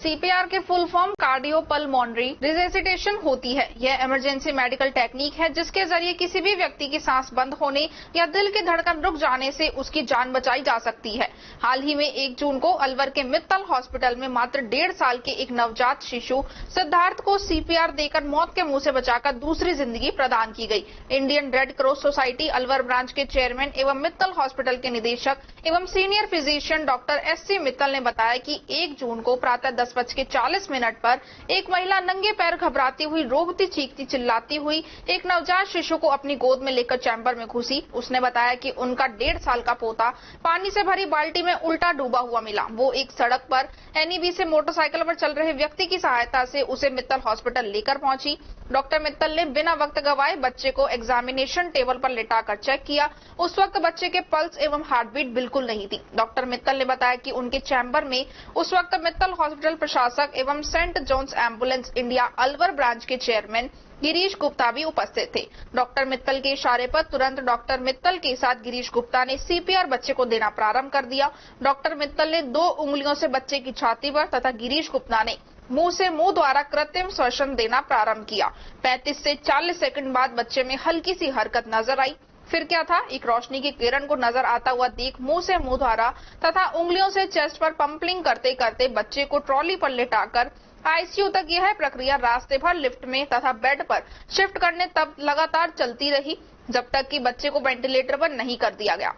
CPR के full form cardiopulmonary resuscitation होती है। यह इमरजेंसी मेडिकल टेक्निक है जिसके जरिए किसी भी व्यक्ति की सांस बंद होने या दिल की धड़कन रुक जाने से उसकी जान बचाई जा सकती है। हाल ही में 1 जून को अलवर के मित्तल हॉस्पिटल में मात्र 1.5 साल के एक नवजात शिशु सिद्धार्थ को सीपीआर देकर मौत के मुंह से बचाकर दूसरी जिंदगी प्रदान की गई। Indian red cross society Alwar branch के चेयरमैन एवं मित्तल हॉस्पिटल के निदेशक एवं senior physician doctor SC. Mittal ने बताया कि 1 जून को प्रातः 10:40 पर एक महिला नंगे पैर घबराती हुई, रोती, चीखती, चिल्लाती हुई एक नवजात शिशु को अपनी गोद में लेकर चैम्बर में घुसी। उसने बताया कि उनका 1.5 साल का पोता पानी से भरी बाल्टी में उल्टा डूबा हुआ मिला। वो एक सड़क पर एनईबी से मोटरसाइकिल पर चल रहे व्यक्ति की सहायता से उसे मित्तल हॉस्पिटल लेकर पहुंची। डॉक्टर मित्तल ने बिना वक्त गवाए बच्चे को एग्जामिनेशन टेबल पर लिटाकर चेक किया। उस वक्त बच्चे के पल्स एवं हार्टबीट बिल्कुल नहीं थी। डॉक्टर मित्तल ने बताया कि उनके चैम्बर में उस वक्त मित्तल हॉस्पिटल प्रशासक एवं saint John's ambulance India Alwar branch के चेयरमैन गिरीश गुप्ता भी उपस्थित थे। डॉक्टर मित्तल के इशारे पर तुरंत डॉक्टर मित्तल के साथ गिरीश गुप्ता ने सीपीआर बच्चे को देना प्रारंभ कर दिया। डॉक्टर मित्तल ने 2 उंगलियों से बच्चे की छाती पर तथा गिरीश गुप्ता ने मुंह से मुंह द्वारा कृत्रिम श्वसन देना प्रारंभ किया। 35 से 40 सेकंड बाद बच्चे में हल्की सी हरकत नजर आई। फिर क्या था, एक रोशनी की किरण को नजर आता हुआ देख मुंह से मुंह द्वारा तथा उंगलियों से चेस्ट पर पंपलिंग करते करते बच्चे को ट्रॉली पर लेटाकर आईसीयू तक यह प्रक्रिया रास्ते भर लिफ्ट में तथा बेड पर शिफ्ट करने तब लगातार चलती रही जब तक कि बच्चे को वेंटिलेटर पर नहीं कर दिया गया।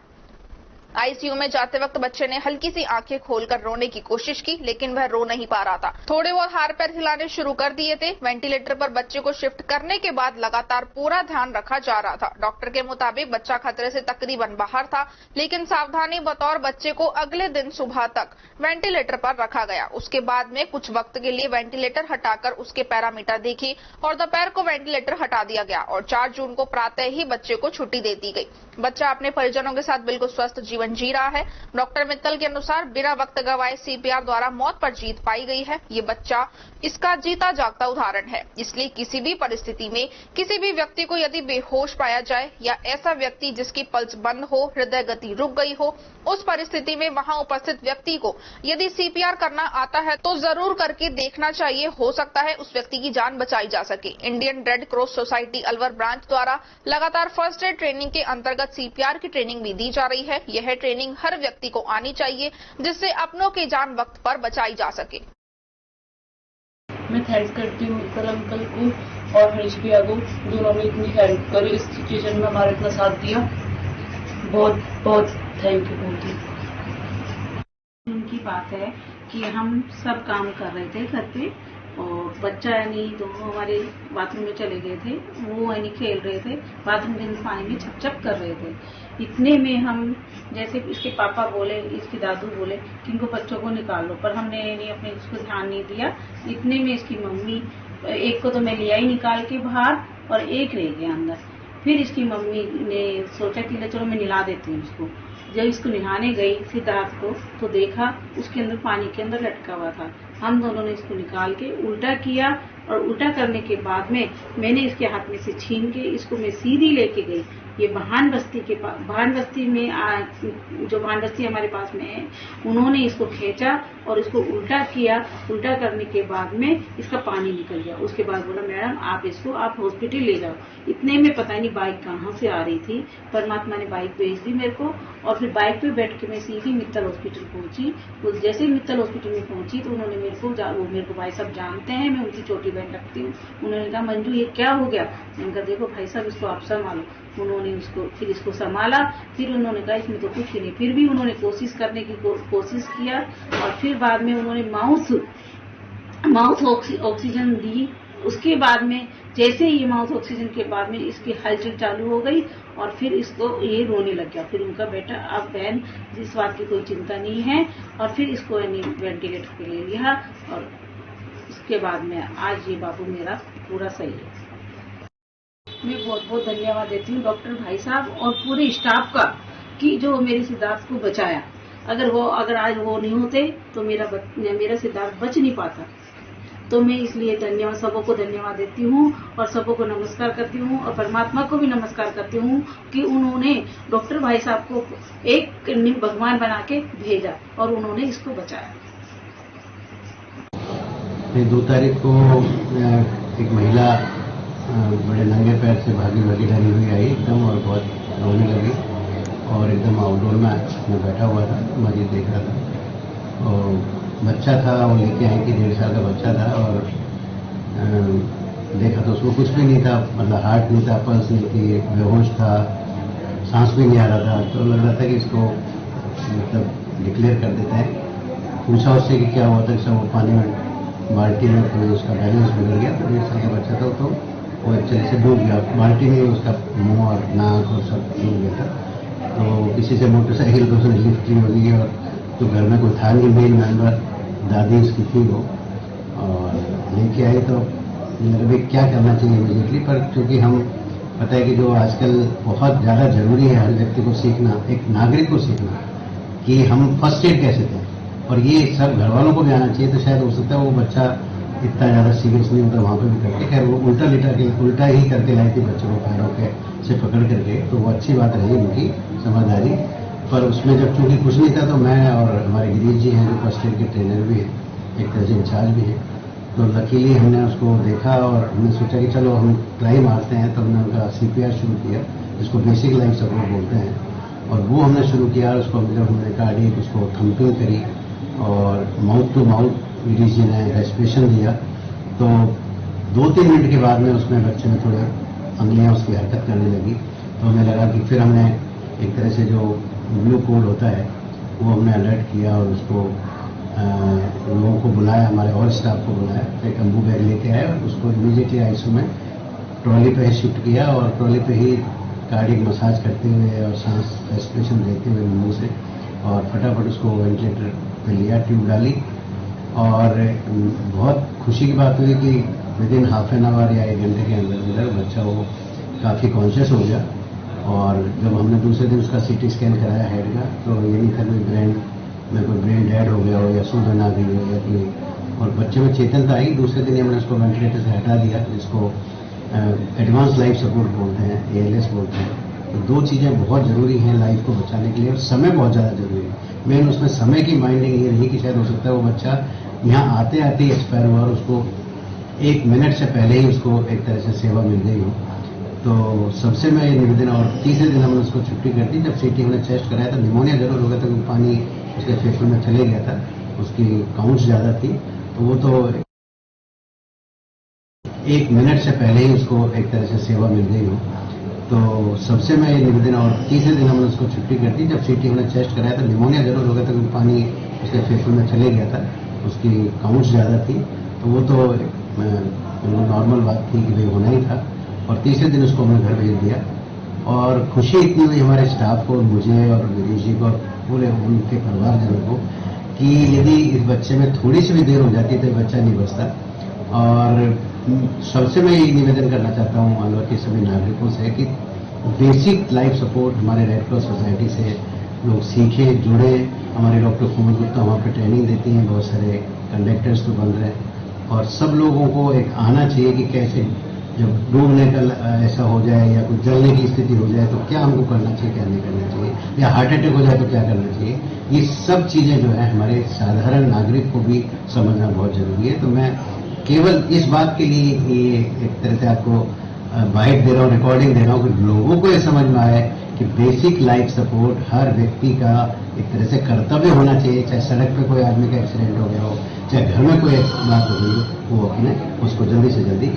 आईसीयू में जाते वक्त बच्चे ने हल्की सी आंखें खोलकर रोने की कोशिश की, लेकिन वह रो नहीं पा रहा था। थोड़े बहुत हाथ पैर हिलाने शुरू कर दिए थे। वेंटिलेटर पर बच्चे को शिफ्ट करने के बाद लगातार पूरा ध्यान रखा जा रहा था। डॉक्टर के मुताबिक बच्चा खतरे से तकरीबन बाहर था, लेकिन सावधानी बतौर बच्चे को अगले दिन सुबह तक वेंटिलेटर पर रखा गया। उसके बाद में कुछ वक्त के लिए वेंटिलेटर हटाकर उसके पैरामीटर देखे और दोपहर को वेंटिलेटर हटा दिया गया और 4 जून को प्रातः ही बच्चे को छुट्टी दे दी गई। बच्चा अपने परिजनों के साथ बिल्कुल स्वस्थ जीवन जी रहा है। डॉक्टर मित्तल के अनुसार बिना वक्त गवाए सीपीआर द्वारा मौत पर जीत पाई गई है। ये बच्चा इसका जीता जागता उदाहरण है। इसलिए किसी भी परिस्थिति में किसी भी व्यक्ति को यदि बेहोश पाया जाए या ऐसा व्यक्ति जिसकी पल्स बंद हो, हृदय गति रुक गई हो, उस परिस्थिति में वहां उपस्थित व्यक्ति को यदि सीपीआर करना आता है तो जरूर करके देखना चाहिए। हो सकता है उस व्यक्ति की जान बचाई जा सके। Indian red cross society Alwar branch द्वारा लगातार फर्स्ट एड ट्रेनिंग के अंतर्गत सीपीआर की ट्रेनिंग भी दी जा रही है। यह ट्रेनिंग हर व्यक्ति को आनी चाहिए जिससे अपनों की जान वक्त पर बचाई जा सके। मैं थैंक्स करती हूँ मित्तल अंकल को और हरीश भैया को, दोनों ने इतनी हेल्प करी, इस सिचुएशन में हमारा इतना साथ दिया। बहुत बहुत थैंक यू। बहुत ही उनकी बात है कि हम सब काम कर रहे थे घर पे और बच्चा यानी दोनों हमारे बाथरूम में चले गए थे। वो यानी खेल रहे थे, बाथरूम के पानी में छप छप कर रहे थे। इतने में हम जैसे इसके पापा बोले, इसके दादू बोले कि इनको बच्चों को निकाल लो, पर हमने यानी अपने उसको ध्यान नहीं दिया। इतने में इसकी मम्मी, एक को तो मैं लिया ही निकाल के बाहर और एक रह गया अंदर। फिर इसकी मम्मी ने सोचा कि चलो मैं नहला देती हूँ इसको। जब इसको नहाने गई सिद्धार्थ को तो देखा उसके अंदर पानी के अंदर लटका हुआ था। हम दोनों ने इसको निकाल के उल्टा किया और उल्टा करने के बाद में मैंने इसके हाथ में से छीन के इसको मैं सीधी लेके गई। ये भान बस्ती के पास, भान बस्ती में जो भान बस्ती हमारे पास में है, उन्होंने इसको खींचा और इसको उल्टा किया। उल्टा करने के बाद में इसका पानी निकल गया। उसके बाद बोला मैडम आप हॉस्पिटल ले जाओ। इतने में पता नहीं बाइक कहाँ से आ रही थी, परमात्मा ने बाइक भेज दी मेरे को और फिर बाइक पे बैठ के मैं सीधी मित्तल हॉस्पिटल पहुंची। जैसे ही मित्तल हॉस्पिटल में पहुंची तो उन्होंने मेरे को भाई साहब जानते हैं, मैं उनकी छोटी बहन लगती हूँ। उन्होंने कहा मंजू ये क्या हो गया? मैंने कहा देखो भाई साहब इसको आप संभालो। उन्होंने फिर इसको संभाला। फिर उन्होंने कहा इसमें तो कुछ नहीं। फिर भी उन्होंने कोशिश करने की कोशिश किया और फिर बाद में उन्होंने माउथ ऑक्सीजन दी। उसके बाद में जैसे ही माउथ ऑक्सीजन के बाद में इसकी हलचल चालू हो गई और फिर इसको ये रोने लग गया। फिर उनका बेटा अब बहन इस बात की कोई चिंता नहीं है और फिर इसको वेंटिलेटर पे ले लिया और उसके बाद में आज ये बाबू मेरा पूरा सही है। मैं बहुत बहुत धन्यवाद देती हूँ डॉक्टर भाई साहब और पूरे स्टाफ का कि जो मेरे सिद्धार्थ को बचाया। अगर आज वो नहीं होते तो मेरा सिद्धार्थ बच नहीं पाता। तो मैं इसलिए सबों को धन्यवाद देती हूँ और सबों को नमस्कार करती हूँ और परमात्मा को भी नमस्कार करती हूँ कि उन्होंने डॉक्टर भाई साहब को एक भगवान बना के भेजा और उन्होंने इसको बचाया। 2 तारीख को एक महिला बड़े नंगे पैर से भागी डरी हुई आई एकदम, और बहुत रोने लगी, और एकदम आउटडोर में मैं बैठा हुआ था, मरीज देख रहा था, और बच्चा था, वो लेके आई कि 1.5 साल का बच्चा था, और देखा तो उसको कुछ भी नहीं था, मतलब हार्ट नहीं था, पल्स नहीं थी, बेहोश था, सांस भी नहीं आ रहा था। तो लग रहा था कि इसको मतलब डिक्लेयर कर देते हैं। पूछा उससे कि क्या हुआ था, सब वो पानी में बाल्टी में तो उसका बैलेंस बिगड़ गया, तो 1.5 साल का बच्चा था, तो वो एक्चुअली से डूब गया बाल्टी में, उसका मुंह और नाक और सब डूब गया था। तो किसी से मोटरसाइकिल को उसने लिफ्ट की होगी, और तो घर में कोई था नहीं, मेल मेंबर दादी उसकी थी वो, और लेके आई। तो अभी क्या करना चाहिए इमीडिएटली, पर क्योंकि हम पता है कि जो आजकल बहुत ज़्यादा जरूरी है हर व्यक्ति को सीखना, एक नागरिक को सीखना कि हम फर्स्ट एड कैसे दें, और ये सब घर वालों को भी आना चाहिए। तो शायद हो सकता है वो बच्चा इतना ज़्यादा सीरियस नहीं होता, वहाँ पे भी करके खैर वो उल्टा ही करके लाई थी बच्चों को पैरों के से पकड़ करके, तो वो अच्छी बात रही उनकी समझदारी। पर उसमें जब चूंकि कुछ नहीं था, तो मैं और हमारे गिरीश जी हैं जो फर्स्ट एड के ट्रेनर भी हैं, एक तरह से इंचार्ज भी हैं, तो लकीली हमने उसको देखा और हमने सोचा कि चलो हम ट्राई मारते हैं। तो हमने उनका CPR शुरू किया, जिसको बेसिक लाइफ सपोर्ट बोलते हैं, और वो हमने शुरू किया। उसको जब हमने कार्डियक उसको थम्पिंग करी और माउथ टू माउथ गिरीश जी ने रेस्पिरेशन दिया, तो 2-3 मिनट के बाद में उसमें बच्चे में थोड़े अंगलियाँ उसकी हरकत करने लगी। तो हमें लगा कि फिर हमने एक तरह से जो ब्लू कोड होता है वो हमने अलर्ट किया, और उसको लोगों को बुलाया, हमारे और स्टाफ को बुलाया, एक अम्बू बैग लेके आए और उसको इमीडिएटली आईसीयू में ट्रॉली पे ही शिफ्ट किया, और ट्रॉली पे ही कार्डियक मसाज करते हुए और सांस रेस्पिरेशन देते हुए मुंह से, और फटाफट उसको वेंटिलेटर पे लिया, ट्यूब डाली। और बहुत खुशी की बात हुई कि विदिन हाफ एन आवर या 1 घंटे के अंदर बच्चा वो काफ़ी कॉन्शियस हो गया। और जब हमने दूसरे दिन उसका CT स्कैन कराया हेड का, तो ये नहीं था कोई ब्रेन डेड हो गया हो या सूजन आ गई हो या कोई, और बच्चे में चेतनता आई। दूसरे दिन हमने उसको वेंटिलेटर से हटा दिया, जिसको एडवांस लाइफ सपोर्ट बोलते हैं, ALS बोलते हैं। तो 2 चीज़ें बहुत ज़रूरी हैं लाइफ को बचाने के लिए, और समय बहुत ज़्यादा जरूरी है। मेन उसमें समय की माइंडिंग ये रही कि शायद हो सकता है वो बच्चा यहाँ आते आते ही एक्सपायर हुआ, और उसको 1 मिनट से पहले ही उसको एक तरह से सेवा मिल गई हो। तो सबसे मैं ये निवेदन, और तीसरे दिन हमने उसको छुट्टी कर दी। जब CT हमने चेस्ट कराया तो निमोनिया जरूर हो गया था, क्योंकि पानी उसके फेफड़े में चले गया था, उसकी काउंट्स ज़्यादा थी, तो वो तो 1 मिनट से पहले ही उसको एक तरह से सेवा मिल गई हो। तो सबसे मैं ये निवेदन, और तीसरे दिन हमने उसको छुट्टी कर दी। जब CT हमने चेस्ट कराया तो निमोनिया जरूर हो गया था, क्योंकि पानी उसके फेफड़े में चले गया था, उसकी काउंट्स ज़्यादा थी, तो वो तो नॉर्मल बात थी कि भाई होना ही था। और तीसरे दिन उसको हमने घर भेज दिया, और खुशी इतनी हुई हमारे स्टाफ को, मुझे और गिरीश जी को और पूरे उनके परिवारजनों को, कि यदि इस बच्चे में थोड़ी सी भी देर हो जाती तो बच्चा नहीं बचता। और सबसे मैं ये निवेदन करना चाहता हूँ मालवा के सभी नागरिकों से कि बेसिक लाइफ सपोर्ट हमारे रेड क्रॉस सोसाइटी से लोग सीखें, जुड़े। हमारे डॉक्टर कोमल गुप्ता वहाँ पे ट्रेनिंग देती हैं, बहुत सारे कंडक्टर्स तो बन रहे हैं, और सब लोगों को एक आना चाहिए कि कैसे जब डूबने का ऐसा हो जाए या कुछ जलने की स्थिति हो जाए तो क्या हमको करना चाहिए, क्या नहीं करना चाहिए, या हार्ट अटैक हो जाए तो क्या करना चाहिए। ये सब चीजें जो है हमारे साधारण नागरिक को भी समझना बहुत जरूरी है। तो मैं केवल इस बात के लिए ये एक तरह से आपको बाइट दे रहा हूँ, रिकॉर्डिंग दे रहा हूँ कि लोगों को ये समझ में आए कि बेसिक लाइफ सपोर्ट हर व्यक्ति का एक तरह से कर्तव्य होना चाहिए। चाहे सड़क पे कोई आदमी का एक्सीडेंट हो गया हो, चाहे घर में कोई बात हो गई हो, वो अपने उसको जल्दी से जल्दी